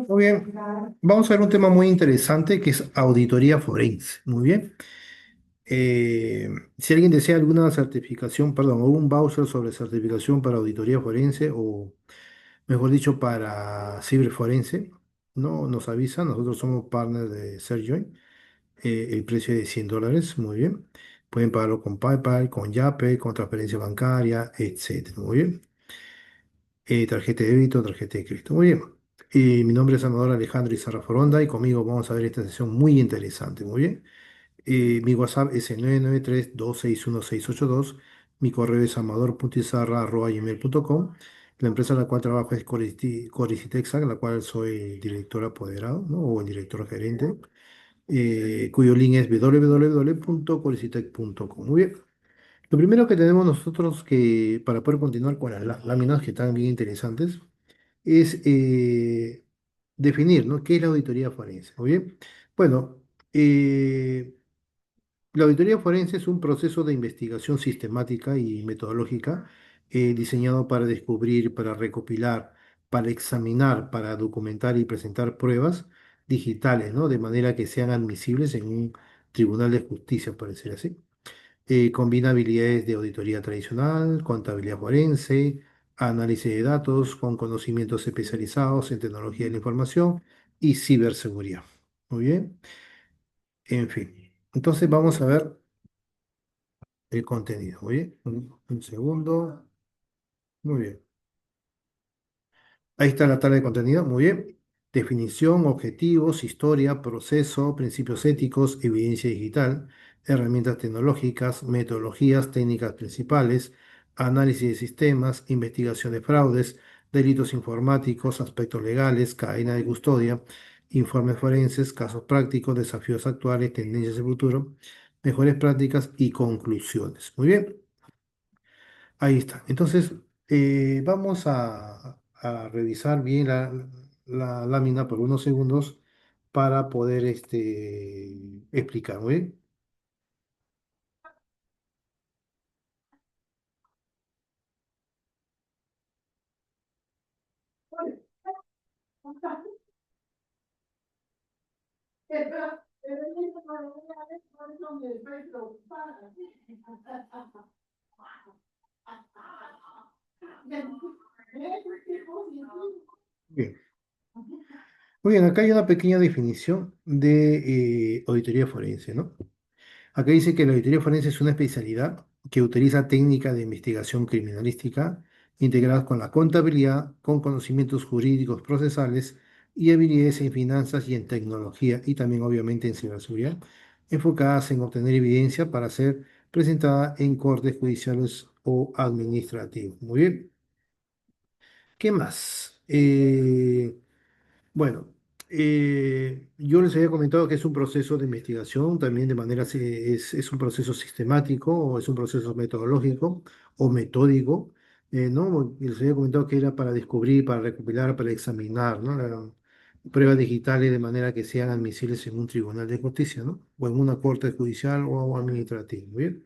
Muy bien, vamos a ver un tema muy interesante que es auditoría forense. Muy bien. Si alguien desea alguna certificación, perdón, o un voucher sobre certificación para auditoría forense o, mejor dicho, para ciberforense, no nos avisa. Nosotros somos partners de ShareJoin. El precio es de $100. Muy bien. Pueden pagarlo con PayPal, con Yape, con transferencia bancaria, etcétera. Muy bien. Tarjeta de débito, tarjeta de crédito. Muy bien. Mi nombre es Amador Alejandro Izarra Foronda y conmigo vamos a ver esta sesión muy interesante. Muy bien. Mi WhatsApp es el 993-261-682. Mi correo es amador.izarra@gmail.com. La empresa en la cual trabajo es Coricitexa, en la cual soy director apoderado, ¿no? O el director gerente, cuyo link es www.coricitec.com. Muy bien. Lo primero que tenemos nosotros que, para poder continuar con las láminas que están bien interesantes, es definir, ¿no? ¿Qué es la auditoría forense? Muy bien. Bueno, la auditoría forense es un proceso de investigación sistemática y metodológica diseñado para descubrir, para recopilar, para examinar, para documentar y presentar pruebas digitales, ¿no? De manera que sean admisibles en un tribunal de justicia, por decir así. Combina habilidades de auditoría tradicional, contabilidad forense, análisis de datos con conocimientos especializados en tecnología de la información y ciberseguridad. Muy bien, en fin. Entonces vamos a ver el contenido. Muy bien, un segundo. Muy bien. Ahí está la tabla de contenido, muy bien. Definición, objetivos, historia, proceso, principios éticos, evidencia digital, herramientas tecnológicas, metodologías, técnicas principales, análisis de sistemas, investigación de fraudes, delitos informáticos, aspectos legales, cadena de custodia, informes forenses, casos prácticos, desafíos actuales, tendencias de futuro, mejores prácticas y conclusiones. Muy bien. Ahí está. Entonces, vamos a revisar bien la lámina por unos segundos para poder explicar. Muy bien. Bien. Muy bien, acá hay una pequeña definición de auditoría forense, ¿no? Acá dice que la auditoría forense es una especialidad que utiliza técnicas de investigación criminalística integradas con la contabilidad, con conocimientos jurídicos procesales y habilidades en finanzas y en tecnología y también obviamente en ciberseguridad, enfocadas en obtener evidencia para ser presentada en cortes judiciales o administrativos. Muy bien. ¿Qué más? Bueno, yo les había comentado que es un proceso de investigación, también de manera, es un proceso sistemático o es un proceso metodológico o metódico, ¿no? Y les había comentado que era para descubrir, para recopilar, para examinar, ¿no? Pruebas digitales de manera que sean admisibles en un tribunal de justicia, ¿no? O en una corte judicial o administrativa, ¿muy bien?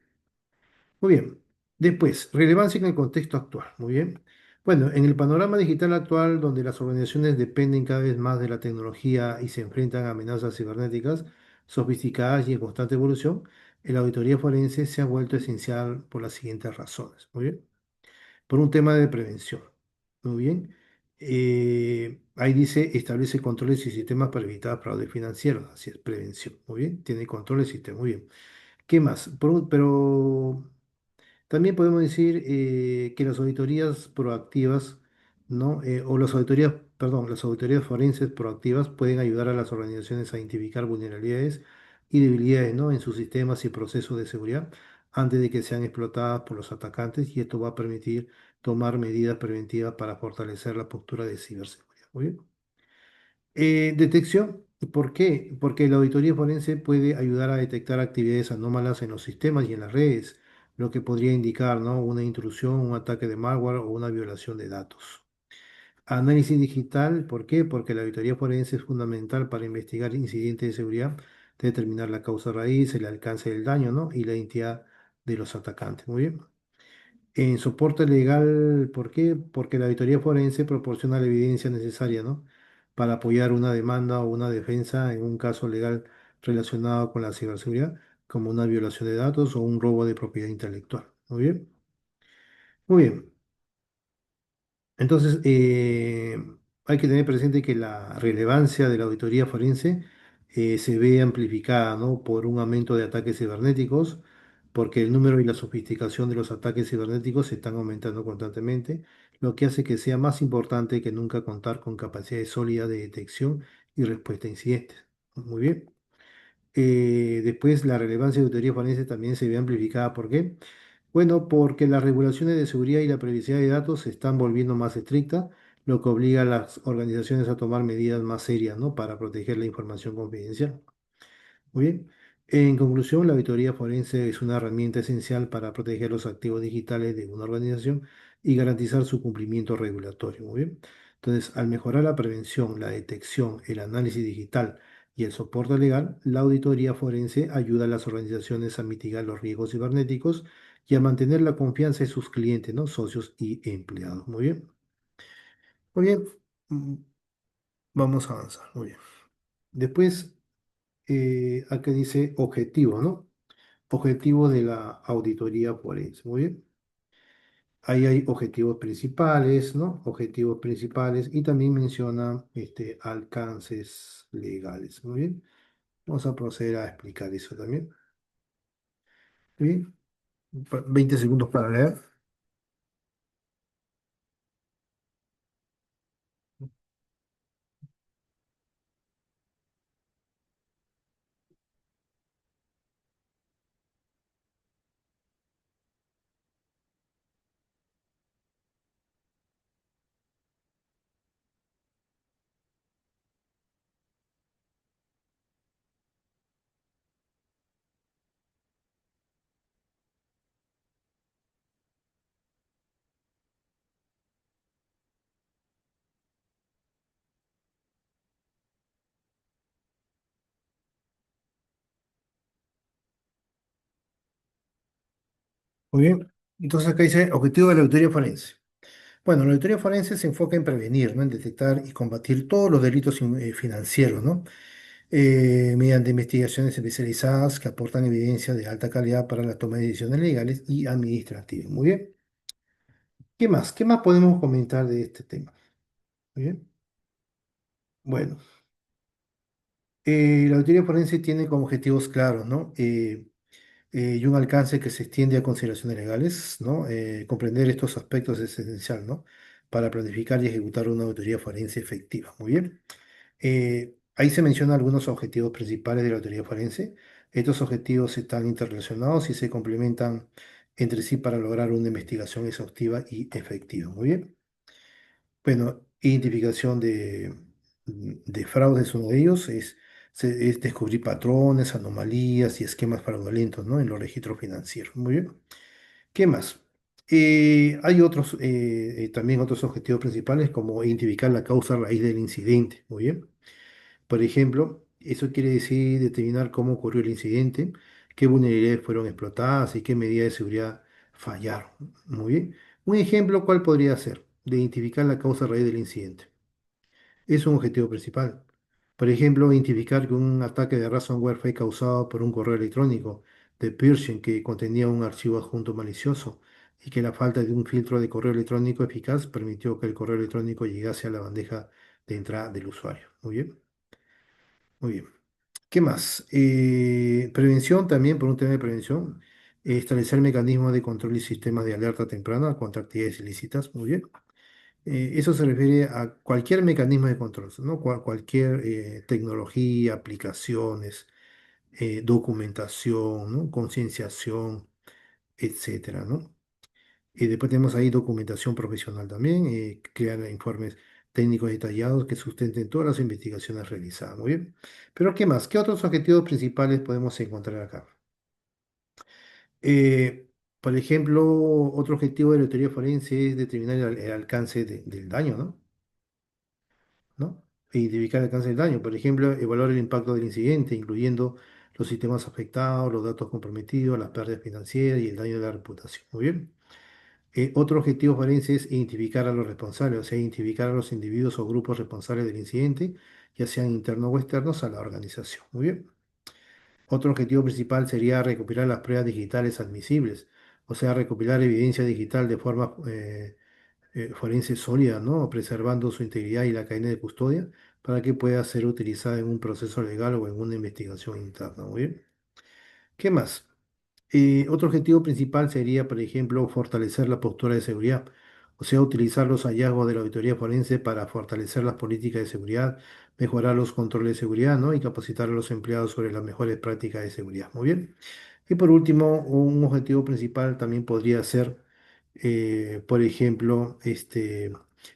Muy bien. Después, relevancia en el contexto actual. Muy bien. Bueno, en el panorama digital actual, donde las organizaciones dependen cada vez más de la tecnología y se enfrentan a amenazas cibernéticas sofisticadas y en constante evolución, la auditoría forense se ha vuelto esencial por las siguientes razones. Muy bien. Por un tema de prevención. Muy bien. Ahí dice, establece controles y sistemas para evitar fraude financiero. Así es, prevención. Muy bien. Tiene controles y sistemas. Muy bien. ¿Qué más? Pero también podemos decir que las auditorías proactivas, ¿no? O las auditorías, perdón, las auditorías forenses proactivas pueden ayudar a las organizaciones a identificar vulnerabilidades y debilidades, ¿no? En sus sistemas y procesos de seguridad antes de que sean explotadas por los atacantes y esto va a permitir tomar medidas preventivas para fortalecer la postura de ciberseguridad. Muy bien. Detección. ¿Por qué? Porque la auditoría forense puede ayudar a detectar actividades anómalas en los sistemas y en las redes, lo que podría indicar, ¿no? Una intrusión, un ataque de malware o una violación de datos. Análisis digital. ¿Por qué? Porque la auditoría forense es fundamental para investigar incidentes de seguridad, determinar la causa raíz, el alcance del daño, ¿no? Y la identidad de los atacantes. Muy bien. En soporte legal, ¿por qué? Porque la auditoría forense proporciona la evidencia necesaria, ¿no? Para apoyar una demanda o una defensa en un caso legal relacionado con la ciberseguridad, como una violación de datos o un robo de propiedad intelectual. Muy bien. Muy bien. Entonces, hay que tener presente que la relevancia de la auditoría forense se ve amplificada, ¿no? Por un aumento de ataques cibernéticos, porque el número y la sofisticación de los ataques cibernéticos se están aumentando constantemente, lo que hace que sea más importante que nunca contar con capacidades sólidas de detección y respuesta a incidentes. Muy bien. Después, la relevancia de la auditoría forense también se ve amplificada. ¿Por qué? Bueno, porque las regulaciones de seguridad y la privacidad de datos se están volviendo más estrictas, lo que obliga a las organizaciones a tomar medidas más serias, ¿no? Para proteger la información confidencial. Muy bien. En conclusión, la auditoría forense es una herramienta esencial para proteger los activos digitales de una organización y garantizar su cumplimiento regulatorio. Muy bien. Entonces, al mejorar la prevención, la detección, el análisis digital y el soporte legal, la auditoría forense ayuda a las organizaciones a mitigar los riesgos cibernéticos y a mantener la confianza de sus clientes, ¿no? Socios y empleados. Muy bien. Muy bien. Mm, Vamos a avanzar. Muy bien. Después, acá dice objetivo, ¿no? Objetivo de la auditoría forense. Muy bien. Ahí hay objetivos principales, ¿no? Objetivos principales y también menciona alcances legales. Muy bien. Vamos a proceder a explicar eso también. Muy bien. 20 segundos para leer. Muy bien. Entonces acá dice objetivo de la auditoría forense. Bueno, la auditoría forense se enfoca en prevenir, ¿no? En detectar y combatir todos los delitos financieros, ¿no? Mediante investigaciones especializadas que aportan evidencia de alta calidad para la toma de decisiones legales y administrativas. Muy bien. ¿Qué más? ¿Qué más podemos comentar de este tema? Muy bien. Bueno, la auditoría forense tiene como objetivos claros, ¿no? Y un alcance que se extiende a consideraciones legales, ¿no? Comprender estos aspectos es esencial, ¿no? Para planificar y ejecutar una auditoría forense efectiva. Muy bien. Ahí se mencionan algunos objetivos principales de la auditoría forense. Estos objetivos están interrelacionados y se complementan entre sí para lograr una investigación exhaustiva y efectiva. Muy bien. Bueno, identificación de fraudes, uno de ellos es descubrir patrones, anomalías y esquemas fraudulentos, ¿no? En los registros financieros. Muy bien. ¿Qué más? Hay también otros objetivos principales como identificar la causa raíz del incidente. Muy bien. Por ejemplo, eso quiere decir determinar cómo ocurrió el incidente, qué vulnerabilidades fueron explotadas y qué medidas de seguridad fallaron. Muy bien. Un ejemplo, ¿cuál podría ser? De identificar la causa raíz del incidente. Es un objetivo principal. Por ejemplo, identificar que un ataque de ransomware fue causado por un correo electrónico de phishing que contenía un archivo adjunto malicioso y que la falta de un filtro de correo electrónico eficaz permitió que el correo electrónico llegase a la bandeja de entrada del usuario. Muy bien, muy bien. ¿Qué más? Prevención también, por un tema de prevención, establecer mecanismos de control y sistemas de alerta temprana contra actividades ilícitas. Muy bien. Eso se refiere a cualquier mecanismo de control, ¿no? Cualquier tecnología, aplicaciones, documentación, ¿no? Concienciación, etcétera, ¿no? Y después tenemos ahí documentación profesional también, crear informes técnicos detallados que sustenten todas las investigaciones realizadas. Muy bien. Pero ¿qué más? ¿Qué otros objetivos principales podemos encontrar acá? Eh, por ejemplo, otro objetivo de la teoría forense es determinar el alcance del daño, ¿no? ¿No? E identificar el alcance del daño. Por ejemplo, evaluar el impacto del incidente, incluyendo los sistemas afectados, los datos comprometidos, las pérdidas financieras y el daño de la reputación. Muy bien. Otro objetivo forense es identificar a los responsables, o sea, identificar a los individuos o grupos responsables del incidente, ya sean internos o externos a la organización. Muy bien. Otro objetivo principal sería recopilar las pruebas digitales admisibles, o sea, recopilar evidencia digital de forma forense sólida, ¿no? Preservando su integridad y la cadena de custodia para que pueda ser utilizada en un proceso legal o en una investigación interna. Muy bien. ¿Qué más? Otro objetivo principal sería, por ejemplo, fortalecer la postura de seguridad, o sea, utilizar los hallazgos de la auditoría forense para fortalecer las políticas de seguridad, mejorar los controles de seguridad, ¿no? Y capacitar a los empleados sobre las mejores prácticas de seguridad. Muy bien. Y por último, un objetivo principal también podría ser, por ejemplo,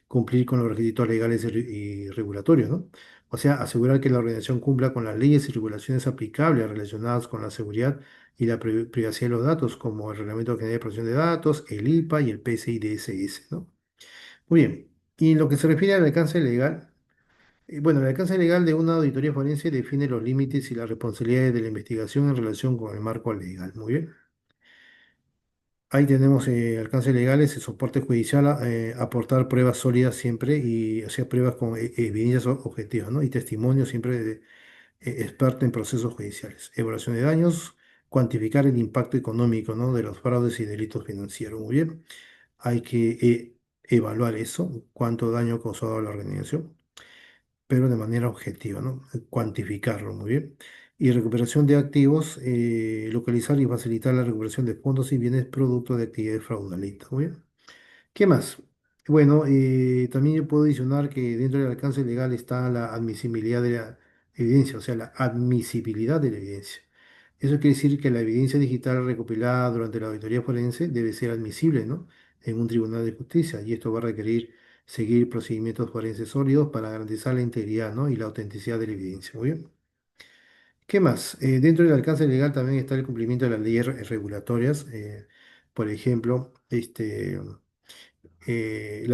cumplir con los requisitos legales y regulatorios, ¿no? O sea, asegurar que la organización cumpla con las leyes y regulaciones aplicables relacionadas con la seguridad y la privacidad de los datos, como el Reglamento General de Protección de Datos, el IPA y el PCI DSS, ¿no? Muy bien. Y en lo que se refiere al alcance legal, bueno, el alcance legal de una auditoría forense define los límites y las responsabilidades de la investigación en relación con el marco legal. Muy bien. Ahí tenemos alcances legales, el soporte judicial, aportar pruebas sólidas siempre y hacer pruebas con evidencias objetivas, ¿no? Y testimonios siempre de experto en procesos judiciales. Evaluación de daños, cuantificar el impacto económico, ¿no? De los fraudes y delitos financieros. Muy bien. Hay que evaluar eso, cuánto daño ha causado a la organización, pero de manera objetiva, ¿no? Cuantificarlo, muy bien. Y recuperación de activos, localizar y facilitar la recuperación de fondos y bienes producto de actividades fraudulentas, muy bien. ¿Qué más? Bueno, también yo puedo adicionar que dentro del alcance legal está la admisibilidad de la evidencia, o sea, la admisibilidad de la evidencia. Eso quiere decir que la evidencia digital recopilada durante la auditoría forense debe ser admisible, ¿no? En un tribunal de justicia y esto va a requerir seguir procedimientos forenses sólidos para garantizar la integridad, ¿no? Y la autenticidad de la evidencia. Muy bien. ¿Qué más? Dentro del alcance legal también está el cumplimiento de las leyes regulatorias. Por ejemplo, la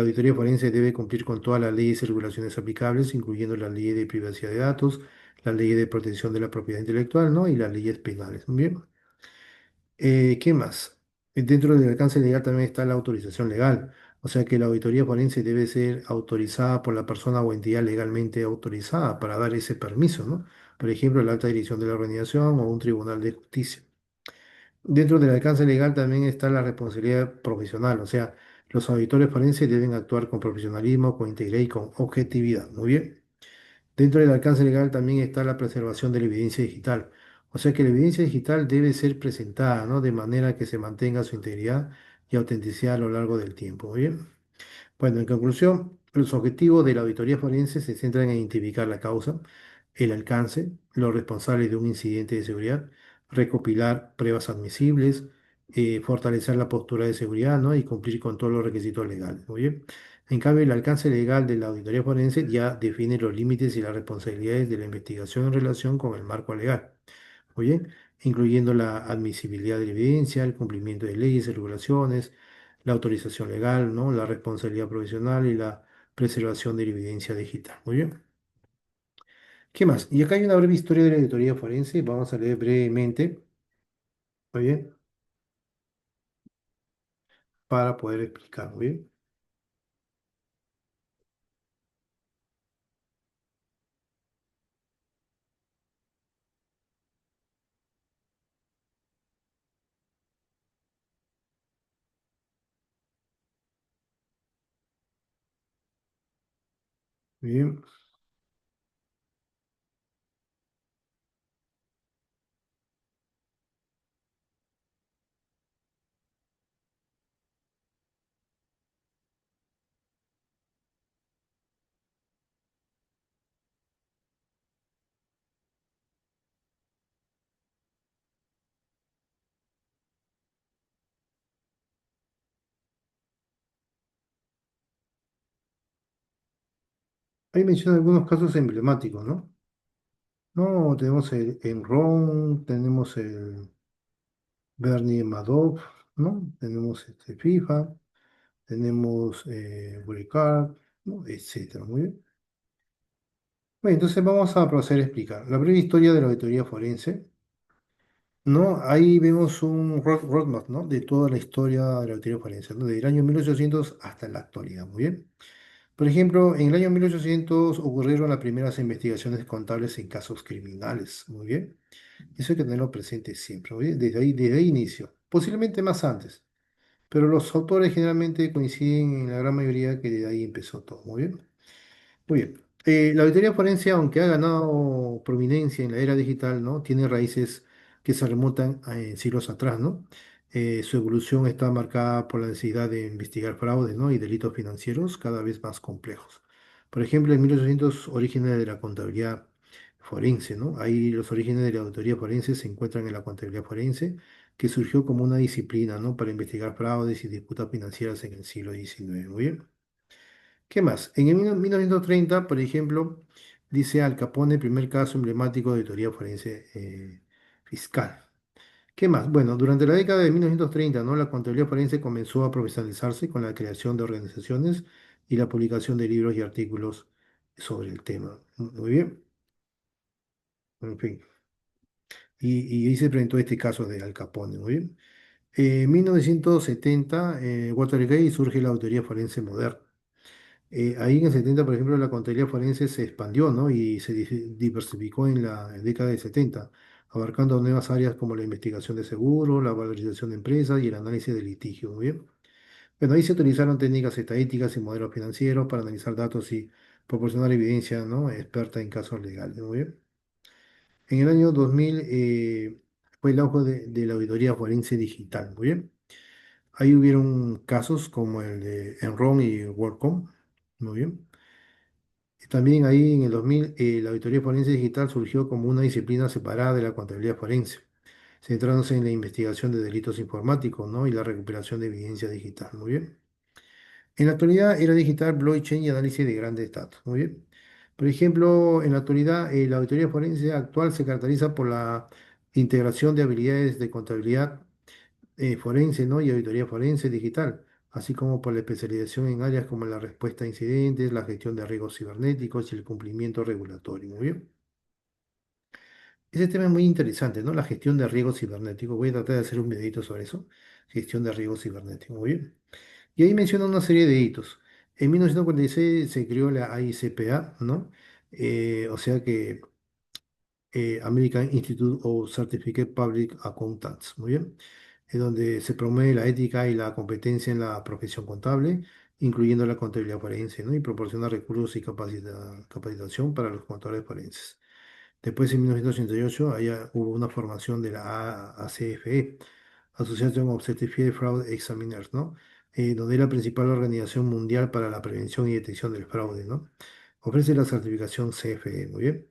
auditoría forense debe cumplir con todas las leyes y regulaciones aplicables, incluyendo la ley de privacidad de datos, la ley de protección de la propiedad intelectual, ¿no? Y las leyes penales. Muy bien. ¿Qué más? Dentro del alcance legal también está la autorización legal, o sea que la auditoría forense debe ser autorizada por la persona o entidad legalmente autorizada para dar ese permiso, ¿no? Por ejemplo, la alta dirección de la organización o un tribunal de justicia. Dentro del alcance legal también está la responsabilidad profesional, o sea, los auditores forenses deben actuar con profesionalismo, con integridad y con objetividad. Muy bien. Dentro del alcance legal también está la preservación de la evidencia digital. O sea que la evidencia digital debe ser presentada, ¿no? De manera que se mantenga su integridad y autenticidad a lo largo del tiempo. Muy bien. Bueno, en conclusión, los objetivos de la auditoría forense se centran en identificar la causa, el alcance, los responsables de un incidente de seguridad, recopilar pruebas admisibles, fortalecer la postura de seguridad, ¿no? Y cumplir con todos los requisitos legales. Muy bien. En cambio, el alcance legal de la auditoría forense ya define los límites y las responsabilidades de la investigación en relación con el marco legal. Muy bien, incluyendo la admisibilidad de la evidencia, el cumplimiento de leyes y regulaciones, la autorización legal, ¿no? La responsabilidad profesional y la preservación de la evidencia digital. Muy bien. ¿Qué más? Y acá hay una breve historia de la auditoría forense. Vamos a leer brevemente, muy bien, para poder explicar. Muy bien. Muy bien. Ahí menciona algunos casos emblemáticos, ¿no? No, tenemos el Enron, tenemos el Bernie Madoff, ¿no? Tenemos FIFA, tenemos Burikard, ¿no? Etcétera. Muy bien. Bueno, entonces vamos a proceder a explicar. La breve historia de la auditoría forense. ¿no? Ahí vemos un roadmap, ¿no? De toda la historia de la auditoría forense, ¿no? Desde el año 1800 hasta la actualidad, muy bien. Por ejemplo, en el año 1800 ocurrieron las primeras investigaciones contables en casos criminales, muy bien. Eso hay que tenerlo presente siempre, muy bien. Desde ahí inició, posiblemente más antes, pero los autores generalmente coinciden en la gran mayoría que desde ahí empezó todo, muy bien. Muy bien. La auditoría forense, aunque ha ganado prominencia en la era digital, ¿no? Tiene raíces que se remontan a siglos atrás, ¿no? Su evolución está marcada por la necesidad de investigar fraudes, ¿no? Y delitos financieros cada vez más complejos. Por ejemplo, en 1800, orígenes de la contabilidad forense, ¿no? Ahí los orígenes de la auditoría forense se encuentran en la contabilidad forense, que surgió como una disciplina, ¿no? Para investigar fraudes y disputas financieras en el siglo XIX. Muy bien. ¿Qué más? En el 1930, por ejemplo, dice Al Capone, el primer caso emblemático de auditoría forense fiscal. ¿Qué más? Bueno, durante la década de 1930, ¿no? La contabilidad forense comenzó a profesionalizarse con la creación de organizaciones y la publicación de libros y artículos sobre el tema. Muy bien, en fin. Y ahí se presentó este caso de Al Capone, muy bien. En 1970, Watergate surge la auditoría forense moderna. Ahí en el 70, por ejemplo, la contabilidad forense se expandió, ¿no? Y se diversificó en la década del 70, abarcando nuevas áreas como la investigación de seguros, la valorización de empresas y el análisis de litigios, ¿muy bien? Bueno, ahí se utilizaron técnicas estadísticas y modelos financieros para analizar datos y proporcionar evidencia, ¿no? Experta en casos legales, ¿muy bien? En el año 2000 fue el auge de la auditoría forense digital, ¿muy bien? Ahí hubieron casos como el de Enron y WorldCom, muy bien. También ahí en el 2000 la auditoría forense digital surgió como una disciplina separada de la contabilidad forense, centrándose en la investigación de delitos informáticos, ¿no? Y la recuperación de evidencia digital. Muy bien. En la actualidad, era digital, blockchain y análisis de grandes datos. Muy bien. Por ejemplo, en la actualidad, la auditoría forense actual se caracteriza por la integración de habilidades de contabilidad forense, ¿no? Y auditoría forense digital, así como por la especialización en áreas como la respuesta a incidentes, la gestión de riesgos cibernéticos y el cumplimiento regulatorio. Muy bien. Ese tema es muy interesante, ¿no? La gestión de riesgos cibernéticos. Voy a tratar de hacer un videito sobre eso. Gestión de riesgos cibernéticos. Muy bien. Y ahí menciona una serie de hitos. En 1946 se creó la AICPA, ¿no? O sea que American Institute of Certificate Public Accountants, muy bien, en donde se promueve la ética y la competencia en la profesión contable, incluyendo la contabilidad forense, ¿no? Y proporciona recursos y capacitación para los contadores forenses. Después, en 1988, allá hubo una formación de la ACFE, Association of Certified Fraud Examiners, ¿no? Donde es la principal organización mundial para la prevención y detección del fraude, ¿no? Ofrece la certificación CFE, muy bien.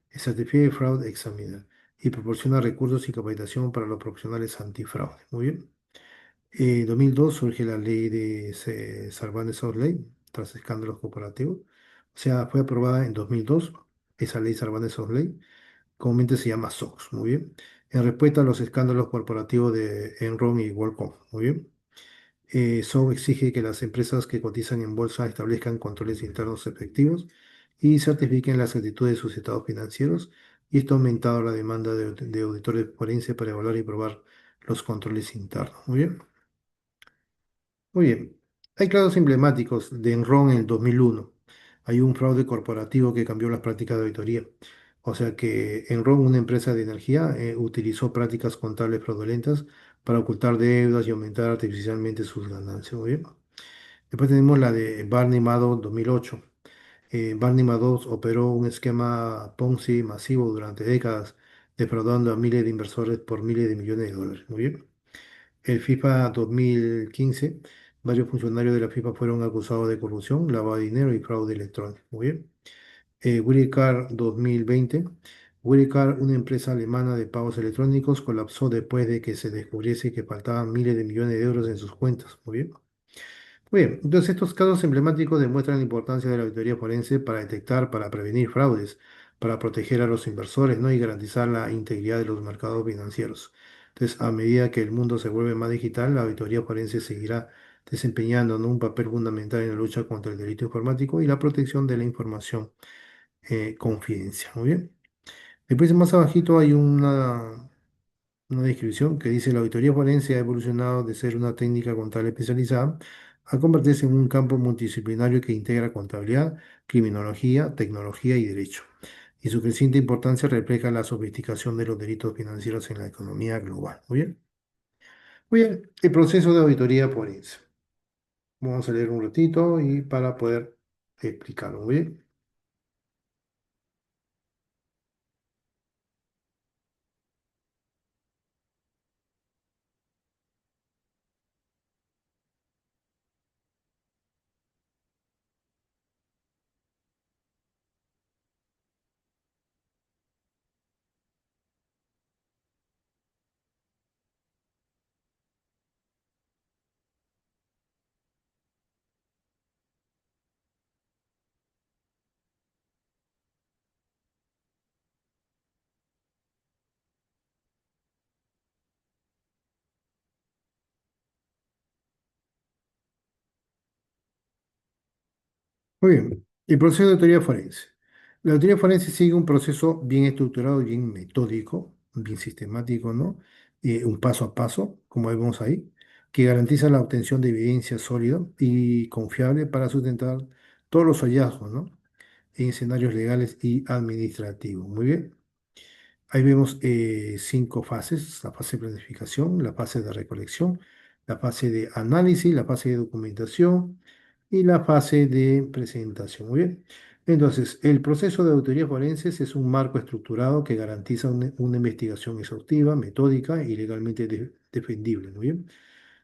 Certified Fraud Examiner y proporciona recursos y capacitación para los profesionales antifraude. Muy bien. 2002 surge la ley de Sarbanes-Oxley tras escándalos corporativos. O sea, fue aprobada en 2002 esa ley Sarbanes-Oxley, comúnmente se llama SOX. Muy bien. En respuesta a los escándalos corporativos de Enron y WorldCom. Muy bien. SOX exige que las empresas que cotizan en bolsa establezcan controles internos efectivos y certifiquen la exactitud de sus estados financieros. Y esto ha aumentado la demanda de auditores forenses para evaluar y probar los controles internos. Muy bien. Muy bien. Hay casos emblemáticos de Enron en el 2001. Hay un fraude corporativo que cambió las prácticas de auditoría. O sea que Enron, una empresa de energía, utilizó prácticas contables fraudulentas para ocultar deudas y aumentar artificialmente sus ganancias. Muy bien. Después tenemos la de Barney Madoff 2008. Barney Madoff operó un esquema Ponzi masivo durante décadas, defraudando a miles de inversores por miles de millones de dólares. Muy bien. El FIFA 2015, varios funcionarios de la FIFA fueron acusados de corrupción, lavado de dinero y fraude electrónico. Muy bien. Wirecard 2020. Wirecard, una empresa alemana de pagos electrónicos, colapsó después de que se descubriese que faltaban miles de millones de euros en sus cuentas. Muy bien. Muy bien, entonces estos casos emblemáticos demuestran la importancia de la auditoría forense para detectar, para prevenir fraudes, para proteger a los inversores, ¿no? Y garantizar la integridad de los mercados financieros. Entonces, a medida que el mundo se vuelve más digital, la auditoría forense seguirá desempeñando, ¿no? Un papel fundamental en la lucha contra el delito informático y la protección de la información confidencial. Muy bien. Después, más abajito hay una. una descripción que dice: la auditoría forense ha evolucionado de ser una técnica contable especializada a convertirse en un campo multidisciplinario que integra contabilidad, criminología, tecnología y derecho. Y su creciente importancia refleja la sofisticación de los delitos financieros en la economía global. Muy bien. Muy bien, el proceso de auditoría forense. Vamos a leer un ratito y para poder explicarlo. Muy bien. Muy bien, el proceso de auditoría forense. La auditoría forense sigue un proceso bien estructurado, bien metódico, bien sistemático, ¿no? Un paso a paso, como vemos ahí, que garantiza la obtención de evidencia sólida y confiable para sustentar todos los hallazgos, ¿no? En escenarios legales y administrativos. Muy bien. Ahí vemos cinco fases: la fase de planificación, la fase de recolección, la fase de análisis, la fase de documentación y la fase de presentación. Muy bien. Entonces, el proceso de auditoría forenses es un marco estructurado que garantiza una investigación exhaustiva, metódica y legalmente defendible. Muy bien.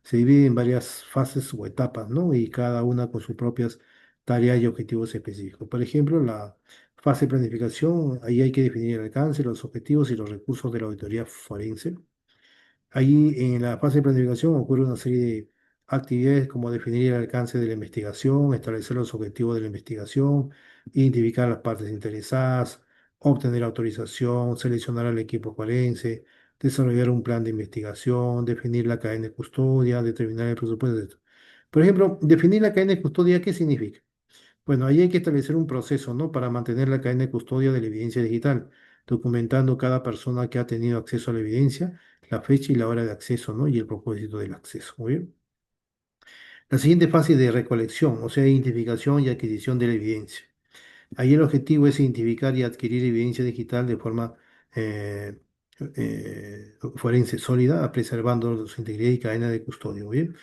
Se divide en varias fases o etapas, ¿no? Y cada una con sus propias tareas y objetivos específicos. Por ejemplo, la fase de planificación, ahí hay que definir el alcance, los objetivos y los recursos de la auditoría forense. Ahí en la fase de planificación ocurre una serie de actividades como definir el alcance de la investigación, establecer los objetivos de la investigación, identificar las partes interesadas, obtener autorización, seleccionar al equipo forense, desarrollar un plan de investigación, definir la cadena de custodia, determinar el presupuesto, etc. Por ejemplo, definir la cadena de custodia, ¿qué significa? Bueno, ahí hay que establecer un proceso, ¿no? Para mantener la cadena de custodia de la evidencia digital, documentando cada persona que ha tenido acceso a la evidencia, la fecha y la hora de acceso, ¿no? Y el propósito del acceso. Muy bien. La siguiente fase es de recolección, o sea, identificación y adquisición de la evidencia. Ahí el objetivo es identificar y adquirir evidencia digital de forma eh, forense sólida, preservando su integridad y cadena de custodia. Muy bien.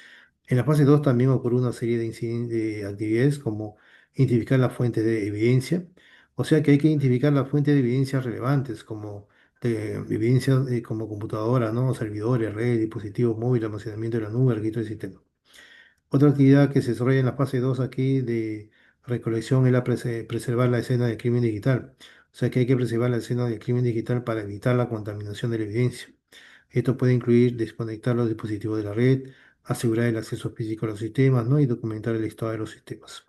En la fase 2 también ocurre una serie de actividades como identificar las fuentes de evidencia, o sea que hay que identificar las fuentes de evidencia relevantes como evidencia como computadora, ¿no? Servidores, redes, dispositivos móviles, almacenamiento de la nube, registro de sistema. Otra actividad que se desarrolla en la fase 2 aquí de recolección es la preservar la escena del crimen digital. O sea que hay que preservar la escena del crimen digital para evitar la contaminación de la evidencia. Esto puede incluir desconectar los dispositivos de la red, asegurar el acceso físico a los sistemas, ¿no? Y documentar el estado de los sistemas.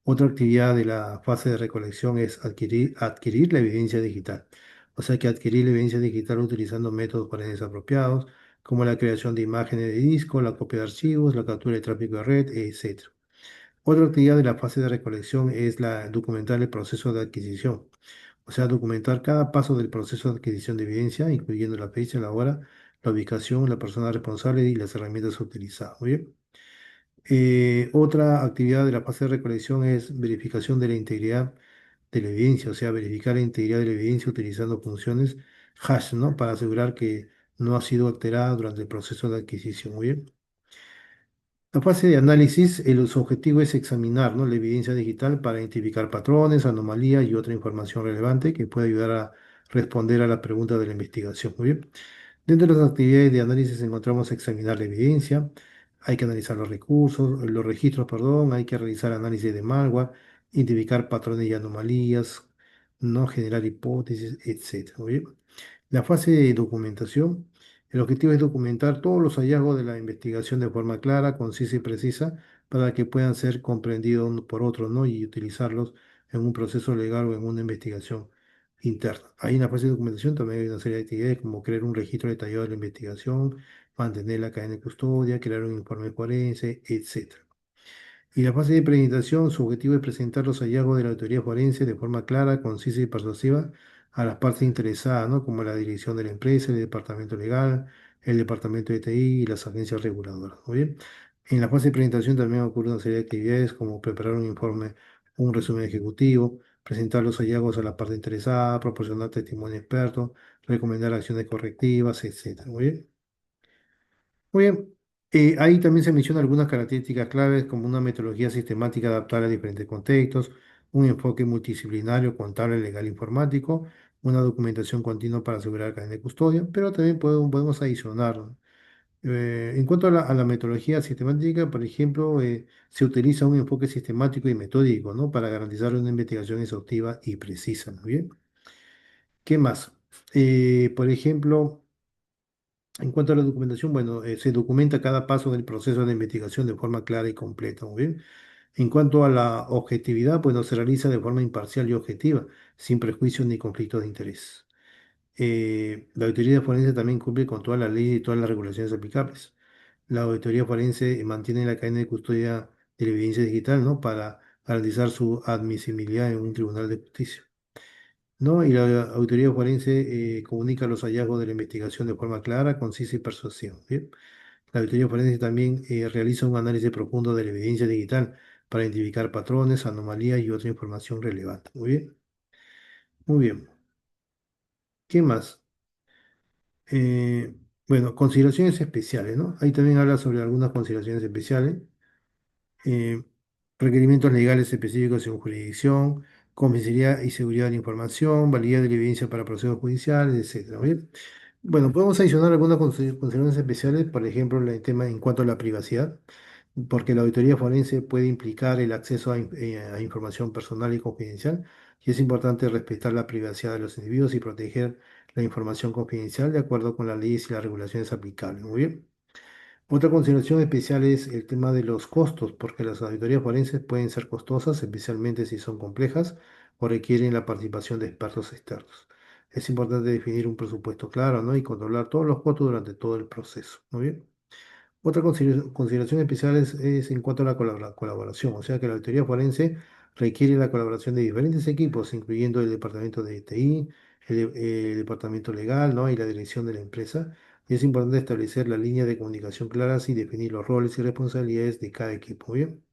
Otra actividad de la fase de recolección es adquirir la evidencia digital. O sea que adquirir la evidencia digital utilizando métodos forenses apropiados, como la creación de imágenes de disco, la copia de archivos, la captura de tráfico de red, etc. Otra actividad de la fase de recolección es la documentar el proceso de adquisición. O sea, documentar cada paso del proceso de adquisición de evidencia, incluyendo la fecha, la hora, la ubicación, la persona responsable y las herramientas utilizadas. Muy bien. Otra actividad de la fase de recolección es verificación de la integridad de la evidencia, o sea, verificar la integridad de la evidencia utilizando funciones hash, ¿no? Para asegurar que no ha sido alterada durante el proceso de adquisición. Muy bien. La fase de análisis, su objetivo es examinar, ¿no? La evidencia digital para identificar patrones, anomalías y otra información relevante que pueda ayudar a responder a las preguntas de la investigación. Muy bien. Dentro de las actividades de análisis encontramos examinar la evidencia, hay que analizar los recursos, los registros, perdón, hay que realizar análisis de malware, identificar patrones y anomalías, no generar hipótesis, etcétera. Muy bien. La fase de documentación, el objetivo es documentar todos los hallazgos de la investigación de forma clara, concisa y precisa para que puedan ser comprendidos uno por otros, ¿no? Y utilizarlos en un proceso legal o en una investigación interna. Ahí en la fase de documentación también hay una serie de actividades como crear un registro detallado de la investigación, mantener la cadena de custodia, crear un informe forense, etcétera. Y la fase de presentación, su objetivo es presentar los hallazgos de la autoría forense de forma clara, concisa y persuasiva a las partes interesadas, ¿no? Como la dirección de la empresa, el departamento legal, el departamento de TI y las agencias reguladoras. Muy bien. En la fase de presentación también ocurre una serie de actividades como preparar un informe, un resumen ejecutivo, presentar los hallazgos a la parte interesada, proporcionar testimonio experto, recomendar acciones correctivas, etcétera. Muy bien. Muy bien. Ahí también se mencionan algunas características claves como una metodología sistemática adaptada a diferentes contextos, un enfoque multidisciplinario, contable, legal, informático, una documentación continua para asegurar cadena de custodia, pero también podemos adicionar, ¿no? En cuanto a la metodología sistemática, por ejemplo, se utiliza un enfoque sistemático y metódico, ¿no? Para garantizar una investigación exhaustiva y precisa. Muy bien. ¿Qué más? Por ejemplo, en cuanto a la documentación, bueno, se documenta cada paso del proceso de investigación de forma clara y completa, muy bien. En cuanto a la objetividad, bueno, se realiza de forma imparcial y objetiva, sin prejuicios ni conflictos de interés. La auditoría forense también cumple con todas las leyes y todas las regulaciones aplicables. La auditoría forense mantiene la cadena de custodia de la evidencia digital, ¿no? Para garantizar su admisibilidad en un tribunal de justicia. ¿No? Y la auditoría forense comunica los hallazgos de la investigación de forma clara, concisa y persuasiva. ¿Bien? La auditoría forense también realiza un análisis profundo de la evidencia digital para identificar patrones, anomalías y otra información relevante. Muy bien, muy bien. ¿Qué más? Eh, bueno, consideraciones especiales, ¿no? Ahí también habla sobre algunas consideraciones especiales. eh, Requerimientos legales específicos en jurisdicción, confidencialidad y seguridad de la información, validez de la evidencia para procesos judiciales, etcétera. ¿Bien? Bueno, podemos adicionar algunas consideraciones especiales, por ejemplo, el tema en cuanto a la privacidad, porque la auditoría forense puede implicar el acceso a información personal y confidencial, y es importante respetar la privacidad de los individuos y proteger la información confidencial de acuerdo con las leyes y las regulaciones aplicables. Muy bien. Otra consideración especial es el tema de los costos, porque las auditorías forenses pueden ser costosas, especialmente si son complejas o requieren la participación de expertos externos. Es importante definir un presupuesto claro, ¿no? Y controlar todos los costos durante todo el proceso. Muy bien. Otra consideración especial es en cuanto a la colaboración, o sea que la auditoría forense requiere la colaboración de diferentes equipos, incluyendo el departamento de TI, el departamento legal, ¿no? Y la dirección de la empresa. Y es importante establecer la línea de comunicación claras y definir los roles y responsabilidades de cada equipo. ¿Bien?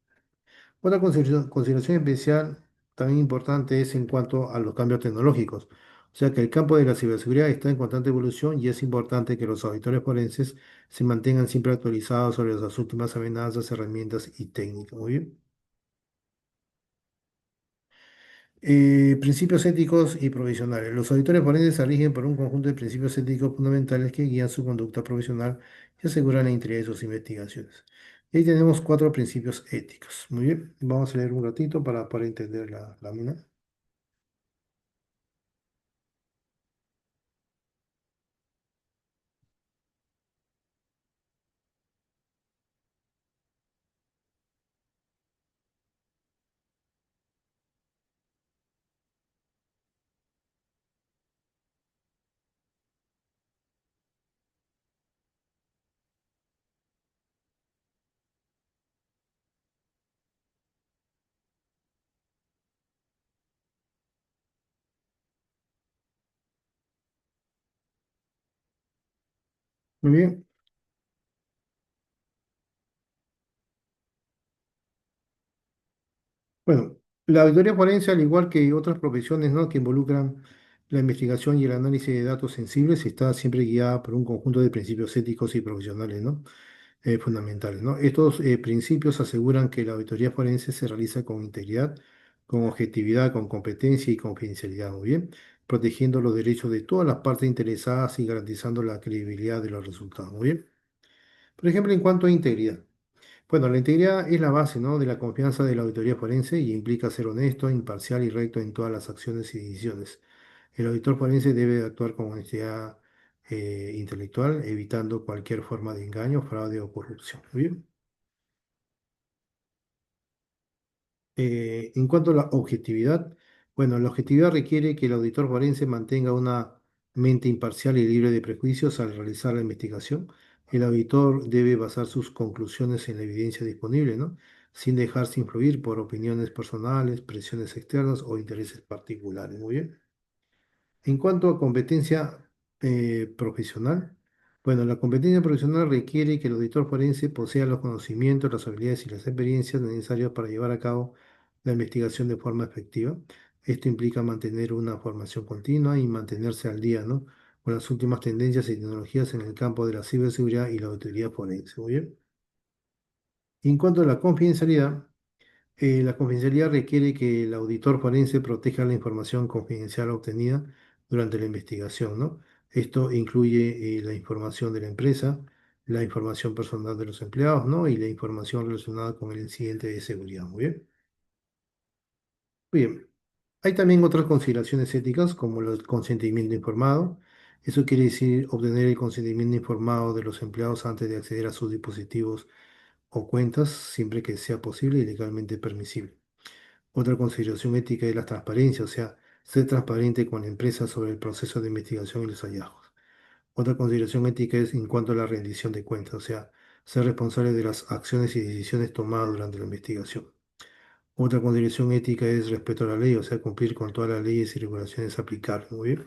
Otra consideración especial también importante es en cuanto a los cambios tecnológicos. O sea que el campo de la ciberseguridad está en constante evolución y es importante que los auditores forenses se mantengan siempre actualizados sobre las últimas amenazas, herramientas y técnicas. Muy bien. Principios éticos y profesionales. Los auditores forenses se rigen por un conjunto de principios éticos fundamentales que guían su conducta profesional y aseguran la integridad de sus investigaciones. Y ahí tenemos cuatro principios éticos. Muy bien, vamos a leer un ratito para entender la lámina. Muy bien. Bueno, la auditoría forense, al igual que otras profesiones, ¿no? Que involucran la investigación y el análisis de datos sensibles, está siempre guiada por un conjunto de principios éticos y profesionales, ¿no? Fundamentales, ¿no? Estos principios aseguran que la auditoría forense se realiza con integridad, con objetividad, con competencia y confidencialidad, muy bien, protegiendo los derechos de todas las partes interesadas y garantizando la credibilidad de los resultados, muy bien. Por ejemplo, en cuanto a integridad. Bueno, la integridad es la base, ¿no? De la confianza de la auditoría forense y implica ser honesto, imparcial y recto en todas las acciones y decisiones. El auditor forense debe actuar con honestidad intelectual, evitando cualquier forma de engaño, fraude o corrupción. Muy bien. En cuanto a la objetividad, bueno, la objetividad requiere que el auditor forense mantenga una mente imparcial y libre de prejuicios al realizar la investigación. El auditor debe basar sus conclusiones en la evidencia disponible, ¿no? Sin dejarse influir por opiniones personales, presiones externas o intereses particulares. Muy bien. En cuanto a competencia profesional, bueno, la competencia profesional requiere que el auditor forense posea los conocimientos, las habilidades y las experiencias necesarias para llevar a cabo la investigación de forma efectiva. Esto implica mantener una formación continua y mantenerse al día, ¿no? Con las últimas tendencias y tecnologías en el campo de la ciberseguridad y la auditoría forense. Muy bien. Y en cuanto a la confidencialidad requiere que el auditor forense proteja la información confidencial obtenida durante la investigación, ¿no? Esto incluye la información de la empresa, la información personal de los empleados, ¿no? Y la información relacionada con el incidente de seguridad. Muy bien. Muy bien. Hay también otras consideraciones éticas como el consentimiento informado. Eso quiere decir obtener el consentimiento informado de los empleados antes de acceder a sus dispositivos o cuentas, siempre que sea posible y legalmente permisible. Otra consideración ética es la transparencia, o sea, ser transparente con la empresa sobre el proceso de investigación y los hallazgos. Otra consideración ética es en cuanto a la rendición de cuentas, o sea, ser responsable de las acciones y decisiones tomadas durante la investigación. Otra consideración ética es respeto a la ley, o sea, cumplir con todas las leyes y regulaciones aplicables. Muy bien.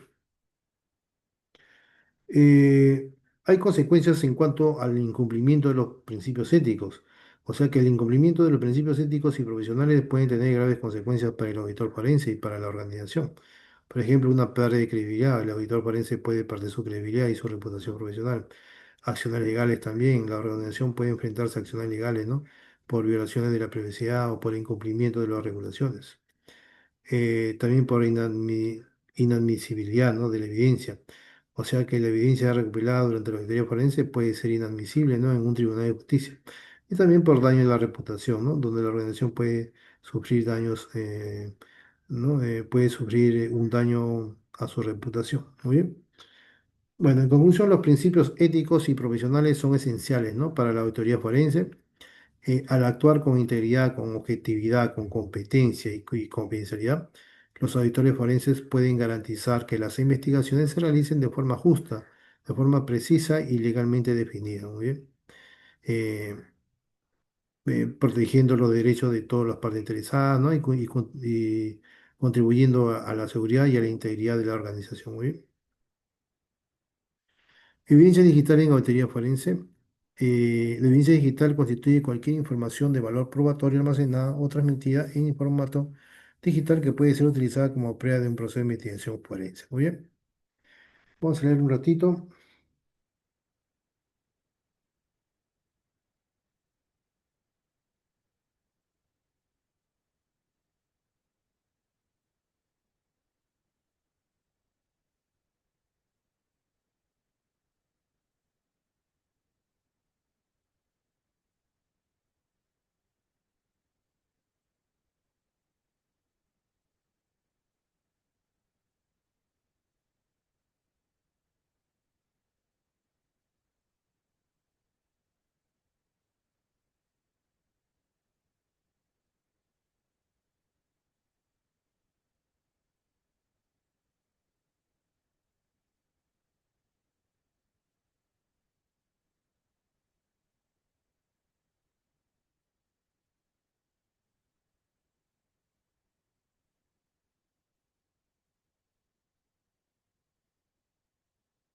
eh, Hay consecuencias en cuanto al incumplimiento de los principios éticos. O sea que el incumplimiento de los principios éticos y profesionales pueden tener graves consecuencias para el auditor forense y para la organización. Por ejemplo, una pérdida de credibilidad. El auditor forense puede perder su credibilidad y su reputación profesional. Acciones legales también. La organización puede enfrentarse a acciones legales, ¿no? Por violaciones de la privacidad o por incumplimiento de las regulaciones. También por inadmisibilidad, ¿no? De la evidencia. O sea que la evidencia recopilada durante la auditoría forense puede ser inadmisible, ¿no? En un tribunal de justicia. Y también por daño a la reputación, ¿no? Donde la organización puede sufrir daños, ¿no? Puede sufrir un daño a su reputación. Muy bien. Bueno, en conclusión, los principios éticos y profesionales son esenciales, ¿no? Para la auditoría forense. Al actuar con integridad, con objetividad, con competencia y confidencialidad, los auditores forenses pueden garantizar que las investigaciones se realicen de forma justa, de forma precisa y legalmente definida. Muy bien. Eh, Protegiendo los derechos de todas las partes interesadas, ¿no? Y contribuyendo a la seguridad y a la integridad de la organización. Muy bien. Evidencia digital en auditoría forense. La evidencia digital constituye cualquier información de valor probatorio almacenada o transmitida en formato digital que puede ser utilizada como prueba de un proceso de investigación forense. Muy bien, vamos a leer un ratito.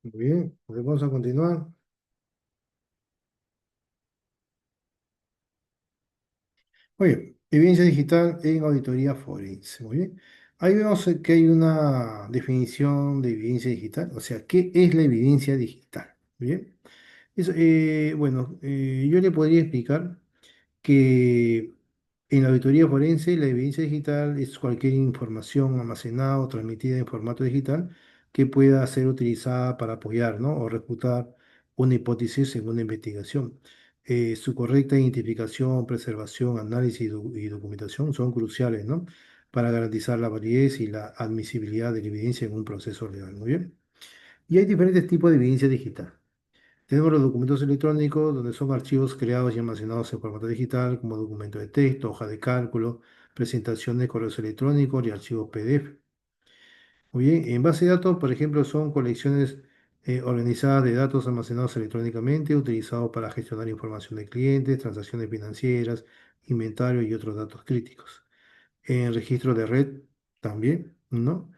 Muy bien, pues vamos a continuar. Oye, evidencia digital en auditoría forense. Muy bien. Ahí vemos que hay una definición de evidencia digital. O sea, ¿qué es la evidencia digital? Muy bien. Bueno, yo le podría explicar que en la auditoría forense la evidencia digital es cualquier información almacenada o transmitida en formato digital que pueda ser utilizada para apoyar, ¿no? O refutar una hipótesis en una investigación. Su correcta identificación, preservación, análisis y documentación son cruciales, ¿no? Para garantizar la validez y la admisibilidad de la evidencia en un proceso legal. Muy bien. Y hay diferentes tipos de evidencia digital. Tenemos los documentos electrónicos, donde son archivos creados y almacenados en formato digital, como documento de texto, hoja de cálculo, presentación de correos electrónicos y archivos PDF. Muy bien, en base de datos, por ejemplo, son colecciones organizadas de datos almacenados electrónicamente, utilizados para gestionar información de clientes, transacciones financieras, inventario y otros datos críticos. En registro de red también, ¿no?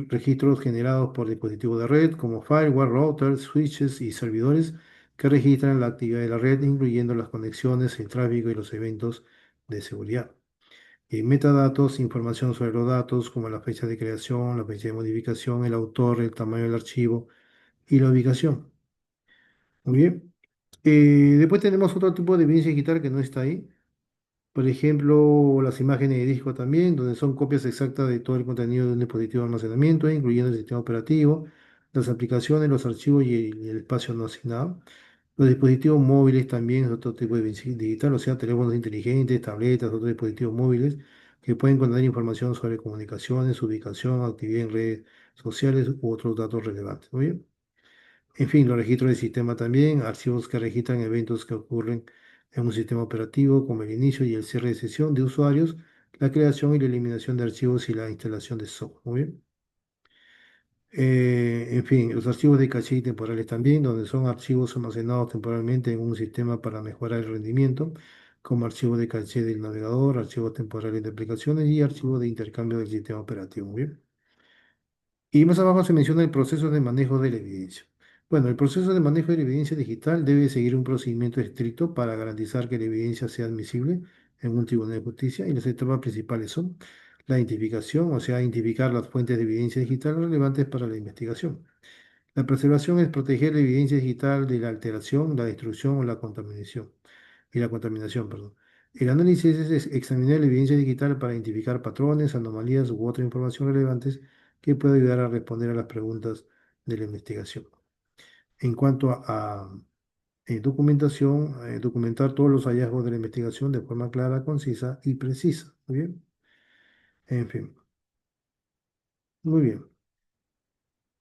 registros generados por dispositivos de red como firewall, routers, switches y servidores que registran la actividad de la red, incluyendo las conexiones, el tráfico y los eventos de seguridad. Metadatos, información sobre los datos, como la fecha de creación, la fecha de modificación, el autor, el tamaño del archivo y la ubicación. Muy bien. Después tenemos otro tipo de evidencia digital que no está ahí. Por ejemplo, las imágenes de disco también, donde son copias exactas de todo el contenido de un dispositivo de almacenamiento, incluyendo el sistema operativo, las aplicaciones, los archivos y el espacio no asignado. Los dispositivos móviles también es otro tipo de evidencia digital, o sea, teléfonos inteligentes, tabletas, otros dispositivos móviles que pueden contener información sobre comunicaciones, ubicación, actividad en redes sociales u otros datos relevantes. Muy bien. En fin, los registros del sistema también, archivos que registran eventos que ocurren en un sistema operativo, como el inicio y el cierre de sesión de usuarios, la creación y la eliminación de archivos y la instalación de software. Muy bien. En fin, los archivos de caché y temporales también, donde son archivos almacenados temporalmente en un sistema para mejorar el rendimiento, como archivos de caché del navegador, archivos temporales de aplicaciones y archivos de intercambio del sistema operativo. Muy bien. Y más abajo se menciona el proceso de manejo de la evidencia. Bueno, el proceso de manejo de la evidencia digital debe seguir un procedimiento estricto para garantizar que la evidencia sea admisible en un tribunal de justicia y las etapas principales son la identificación, o sea, identificar las fuentes de evidencia digital relevantes para la investigación. La preservación es proteger la evidencia digital de la alteración, la destrucción o la contaminación. Perdón. El análisis es examinar la evidencia digital para identificar patrones, anomalías u otra información relevantes que pueda ayudar a responder a las preguntas de la investigación. En cuanto a documentación, documentar todos los hallazgos de la investigación de forma clara, concisa y precisa. Muy bien. En fin, muy bien.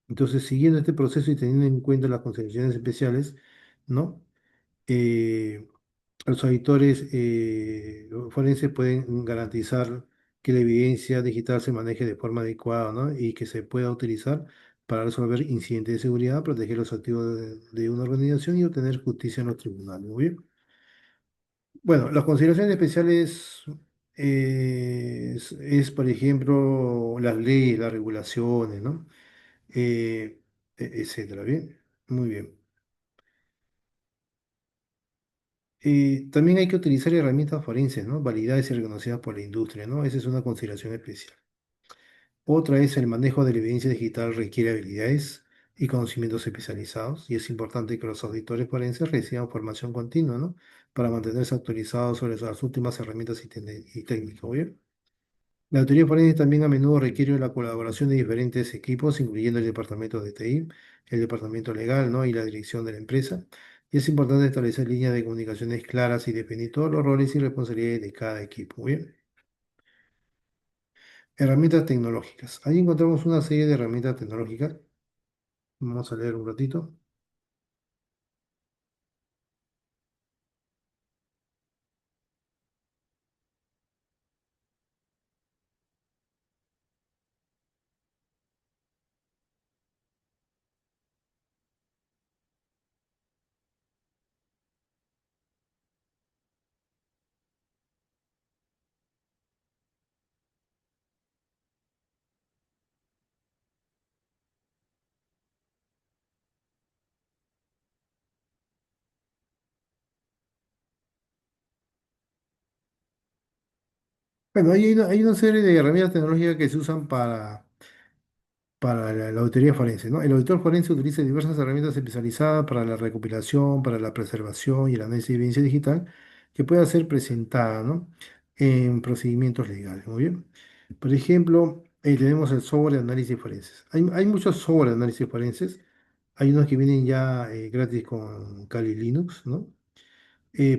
Entonces, siguiendo este proceso y teniendo en cuenta las consideraciones especiales, ¿no? Eh, los auditores forenses pueden garantizar que la evidencia digital se maneje de forma adecuada, ¿no? Y que se pueda utilizar para resolver incidentes de seguridad, proteger los activos de una organización y obtener justicia en los tribunales. Muy bien. Bueno, las consideraciones especiales por ejemplo, las leyes, las regulaciones, ¿no? Etcétera. Bien, muy bien. También hay que utilizar herramientas forenses, ¿no? Validadas y reconocidas por la industria, ¿no? Esa es una consideración especial. Otra es el manejo de la evidencia digital requiere habilidades y conocimientos especializados y es importante que los auditores forenses reciban formación continua, ¿no? Para mantenerse actualizados sobre las últimas herramientas y técnicas, ¿muy bien? La auditoría forense también a menudo requiere la colaboración de diferentes equipos, incluyendo el departamento de TI, el departamento legal, ¿no? Y la dirección de la empresa. Y es importante establecer líneas de comunicaciones claras y definir todos los roles y responsabilidades de cada equipo. Muy bien. Herramientas tecnológicas. Ahí encontramos una serie de herramientas tecnológicas. Vamos a leer un ratito. Bueno, hay una serie de herramientas tecnológicas que se usan para la auditoría forense, ¿no? El auditor forense utiliza diversas herramientas especializadas para la recopilación, para la preservación y el análisis de evidencia digital que pueda ser presentada, ¿no? En procedimientos legales. Muy bien. Por ejemplo, tenemos el software de análisis forenses. Hay muchos software de análisis forenses. Hay unos que vienen ya gratis con Kali Linux, ¿no?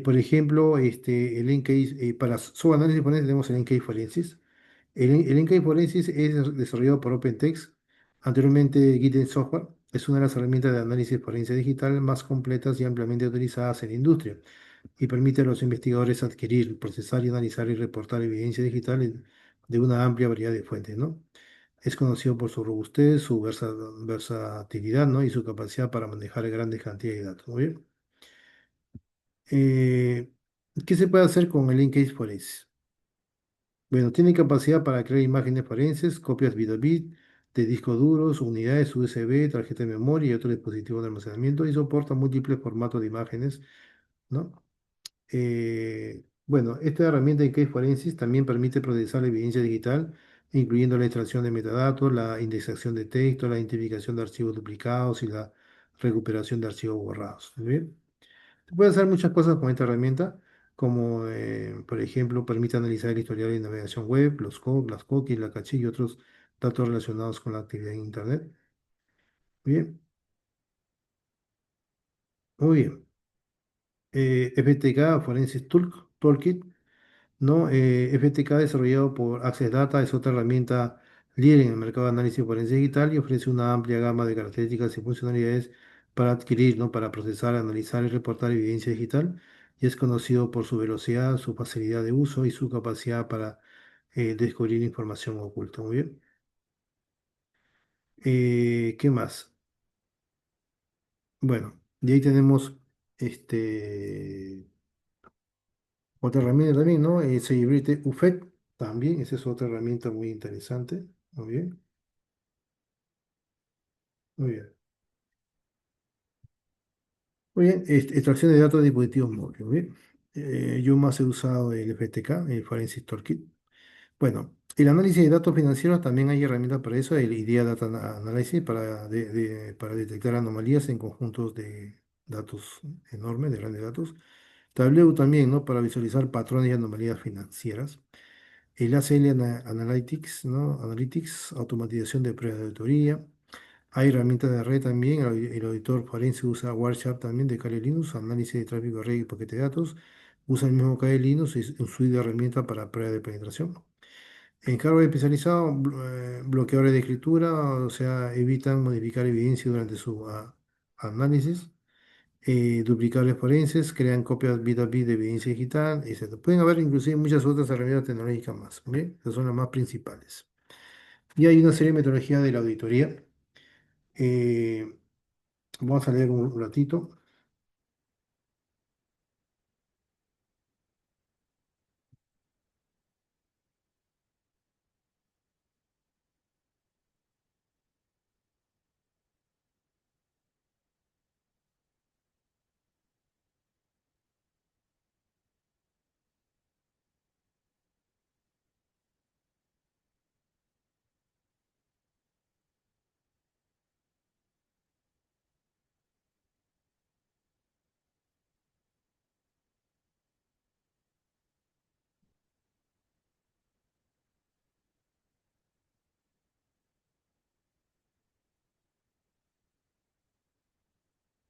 Por ejemplo, el Encase, para software de análisis forense tenemos el Encase Forensis. El Encase Forensis es desarrollado por OpenText, anteriormente Git Software. Es una de las herramientas de análisis forense digital más completas y ampliamente utilizadas en la industria y permite a los investigadores adquirir, procesar y analizar y reportar evidencia digital de una amplia variedad de fuentes, ¿no? Es conocido por su robustez, su versatilidad, ¿no? Y su capacidad para manejar grandes cantidades de datos. Muy bien. Eh, ¿Qué se puede hacer con el Encase Forensis? Bueno, tiene capacidad para crear imágenes forenses, copias bit a bit, de discos duros, unidades USB, tarjeta de memoria y otros dispositivos de almacenamiento y soporta múltiples formatos de imágenes, ¿no? Bueno, esta herramienta de Case Forensics también permite procesar la evidencia digital, incluyendo la extracción de metadatos, la indexación de texto, la identificación de archivos duplicados y la recuperación de archivos borrados. ¿Muy bien? Se puede hacer muchas cosas con esta herramienta, como por ejemplo, permite analizar el historial de navegación web, las cookies, la caché y otros datos relacionados con la actividad en Internet. Muy bien, muy bien. FTK Forensic Toolkit, ¿no? FTK, desarrollado por Access Data, es otra herramienta líder en el mercado de análisis forense digital y ofrece una amplia gama de características y funcionalidades para adquirir, ¿no? Para procesar, analizar y reportar evidencia digital. Y es conocido por su velocidad, su facilidad de uso y su capacidad para descubrir información oculta. Muy bien. ¿Qué más? Bueno, de ahí tenemos otra herramienta también, ¿no? Celebrity UFET, también, esa es otra herramienta muy interesante. Muy bien, muy bien. Muy bien, extracción de datos de dispositivos móviles. Muy bien. Yo más he usado el FTK, el Forensic Toolkit. Bueno, el análisis de datos financieros también hay herramientas para eso, el IDEA Data Analysis para, para detectar anomalías en conjuntos de datos enormes, de grandes datos. Tableau también, ¿no? Para visualizar patrones y anomalías financieras. El ACL Analytics, ¿no? Analytics, automatización de pruebas de auditoría. Hay herramientas de red también. El auditor forense usa Wireshark también de Kali Linux, análisis de tráfico de red y paquete de datos. Usa el mismo Kali Linux y un suite de herramientas para prueba de penetración. En hardware especializado, bloqueadores de escritura, o sea, evitan modificar evidencia durante su análisis. Duplicables forenses, crean copias bit a bit de evidencia digital, etc. Pueden haber inclusive muchas otras herramientas tecnológicas más. ¿Bien? Esas son las más principales. Y hay una serie de metodologías de la auditoría. Eh, Vamos a leer un ratito.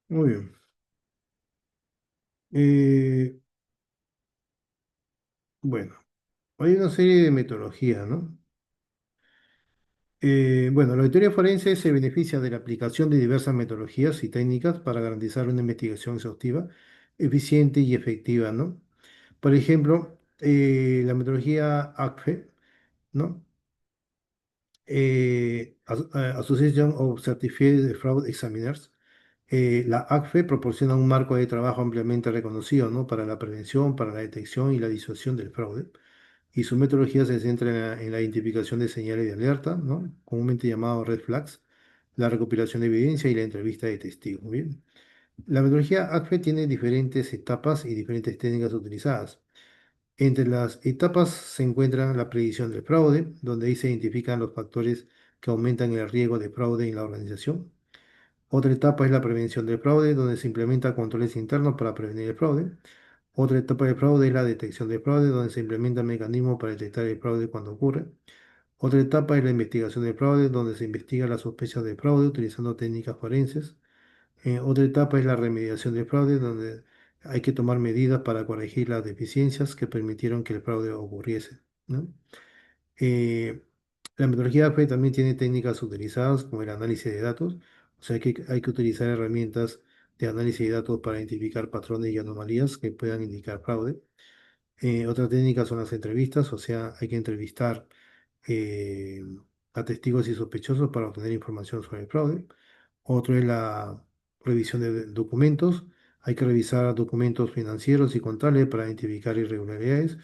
Muy bien. Eh, bueno, hay una serie de metodologías, ¿no? Bueno, la auditoría forense se beneficia de la aplicación de diversas metodologías y técnicas para garantizar una investigación exhaustiva, eficiente y efectiva, ¿no? Por ejemplo, la metodología ACFE, ¿no? Association of Certified Fraud Examiners. La ACFE proporciona un marco de trabajo ampliamente reconocido, ¿no? Para la prevención, para la detección y la disuasión del fraude. Y su metodología se centra en la identificación de señales de alerta, ¿no? Comúnmente llamado red flags, la recopilación de evidencia y la entrevista de testigos. Muy bien. La metodología ACFE tiene diferentes etapas y diferentes técnicas utilizadas. Entre las etapas se encuentra la predicción del fraude, donde ahí se identifican los factores que aumentan el riesgo de fraude en la organización. Otra etapa es la prevención del fraude, donde se implementan controles internos para prevenir el fraude. Otra etapa de fraude es la detección del fraude, donde se implementan mecanismos para detectar el fraude cuando ocurre. Otra etapa es la investigación del fraude, donde se investiga las sospechas de fraude utilizando técnicas forenses. Otra etapa es la remediación del fraude, donde hay que tomar medidas para corregir las deficiencias que permitieron que el fraude ocurriese, ¿no? Eh, la metodología AFE también tiene técnicas utilizadas como el análisis de datos, o sea que hay que utilizar herramientas de análisis de datos para identificar patrones y anomalías que puedan indicar fraude. Otra técnica son las entrevistas, o sea, hay que entrevistar eh, a testigos y sospechosos para obtener información sobre el fraude. Otro es la revisión de documentos. Hay que revisar documentos financieros y contables para identificar irregularidades.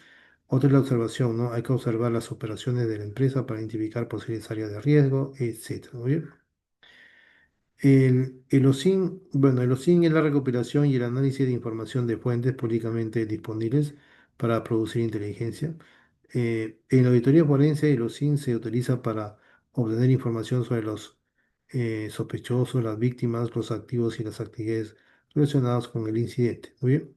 Otra es la observación, ¿no? Hay que observar las operaciones de la empresa para identificar posibles áreas de riesgo, etcétera. Muy bien. El OSIN, bueno, el OSIN es la recopilación y el análisis de información de fuentes públicamente disponibles para producir inteligencia. En la auditoría forense, el OSIN se utiliza para obtener información sobre los sospechosos, las víctimas, los activos y las actividades relacionadas con el incidente. Muy bien.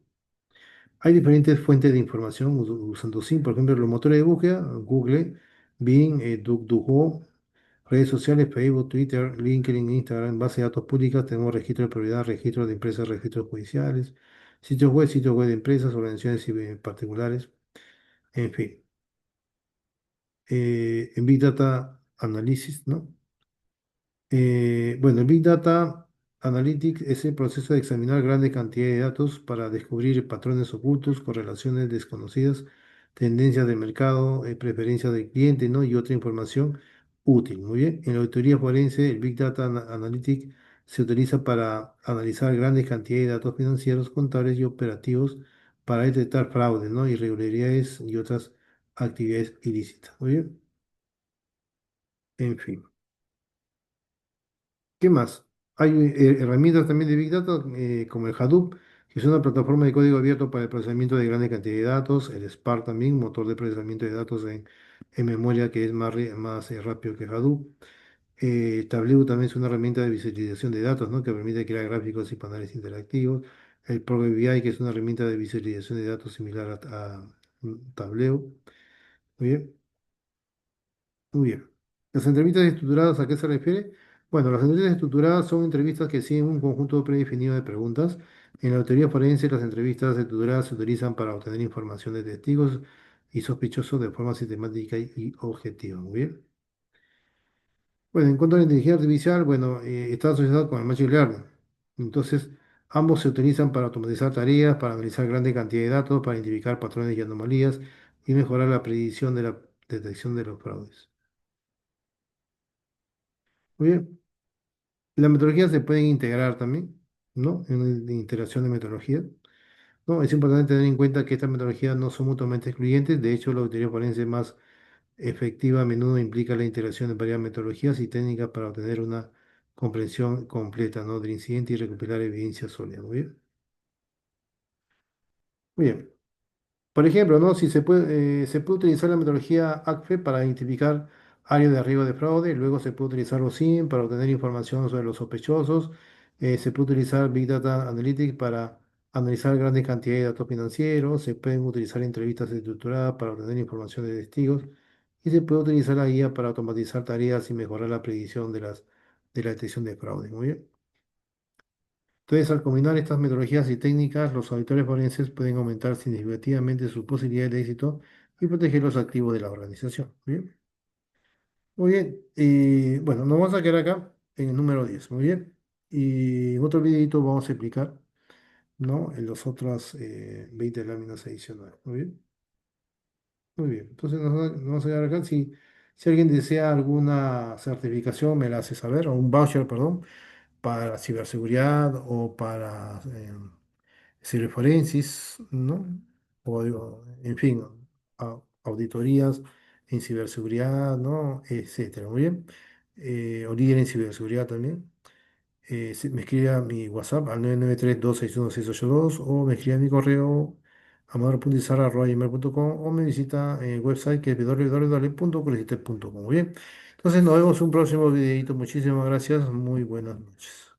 Hay diferentes fuentes de información usando OSIN, por ejemplo, los motores de búsqueda, Google, Bing, DuckDuckGo, redes sociales, Facebook, Twitter, LinkedIn, Instagram, base de datos públicas, tenemos registro de propiedad, registro de empresas, registros judiciales, sitios web de empresas, organizaciones y particulares, en fin. En Big Data Analysis, ¿no? Bueno, el Big Data Analytics es el proceso de examinar grandes cantidades de datos para descubrir patrones ocultos, correlaciones desconocidas, tendencias de mercado, preferencias del cliente, ¿no? Y otra información útil. Muy bien. En la auditoría forense, el Big Data Analytics se utiliza para analizar grandes cantidades de datos financieros, contables y operativos para detectar fraudes, ¿no? Irregularidades y otras actividades ilícitas. Muy bien. En fin. ¿Qué más? Hay herramientas también de Big Data, como el Hadoop, que es una plataforma de código abierto para el procesamiento de grandes cantidades de datos. El Spark también, motor de procesamiento de datos en memoria que es más rápido que Hadoop. Tableau también es una herramienta de visualización de datos, ¿no? Que permite crear gráficos y paneles interactivos. El Power BI, que es una herramienta de visualización de datos similar a Tableau. Muy bien. Muy bien. ¿Las entrevistas estructuradas a qué se refiere? Bueno, las entrevistas estructuradas son entrevistas que siguen un conjunto predefinido de preguntas. En la teoría forense, las entrevistas estructuradas se utilizan para obtener información de testigos y sospechosos de forma sistemática y objetiva. Muy bien. Bueno, en cuanto a la inteligencia artificial, bueno, está asociado con el machine learning. Entonces, ambos se utilizan para automatizar tareas, para analizar grandes cantidades de datos, para identificar patrones y anomalías y mejorar la predicción de la detección de los fraudes. Muy bien. Las metodologías se pueden integrar también, ¿no? En la integración de metodologías, ¿no? Es importante tener en cuenta que estas metodologías no son mutuamente excluyentes. De hecho, la auditoría forense más efectiva a menudo implica la integración de varias metodologías y técnicas para obtener una comprensión completa, ¿no? Del incidente y recopilar evidencia sólida. Muy bien. Muy bien. Por ejemplo, ¿no? Si se puede utilizar la metodología ACFE para identificar áreas de riesgo de fraude, luego se puede utilizar OSINT para obtener información sobre los sospechosos, se puede utilizar Big Data Analytics para analizar grandes cantidades de datos financieros, se pueden utilizar entrevistas estructuradas para obtener información de testigos y se puede utilizar la guía para automatizar tareas y mejorar la predicción de la detección de fraude. Muy bien. Entonces, al combinar estas metodologías y técnicas, los auditores forenses pueden aumentar significativamente sus posibilidades de éxito y proteger los activos de la organización. Muy bien. Muy bien. Y bueno, nos vamos a quedar acá en el número 10. Muy bien. Y en otro videito vamos a explicar, ¿no? En los otros 20 láminas adicionales. Muy bien. Muy bien. Entonces, nos vamos a quedar acá. Si alguien desea alguna certificación, me la hace saber, o un voucher, perdón, para ciberseguridad o para ciberforensis, ¿no? O digo, en fin, auditorías en ciberseguridad, ¿no? Etcétera, muy bien. O líder en ciberseguridad también. Me escribe a mi WhatsApp al 993-261-682 o me escribe a mi correo amador.izarra@gmail.com o me visita en el website que es www.colecite.com. Muy bien. Entonces nos vemos en un próximo videito. Muchísimas gracias. Muy buenas noches.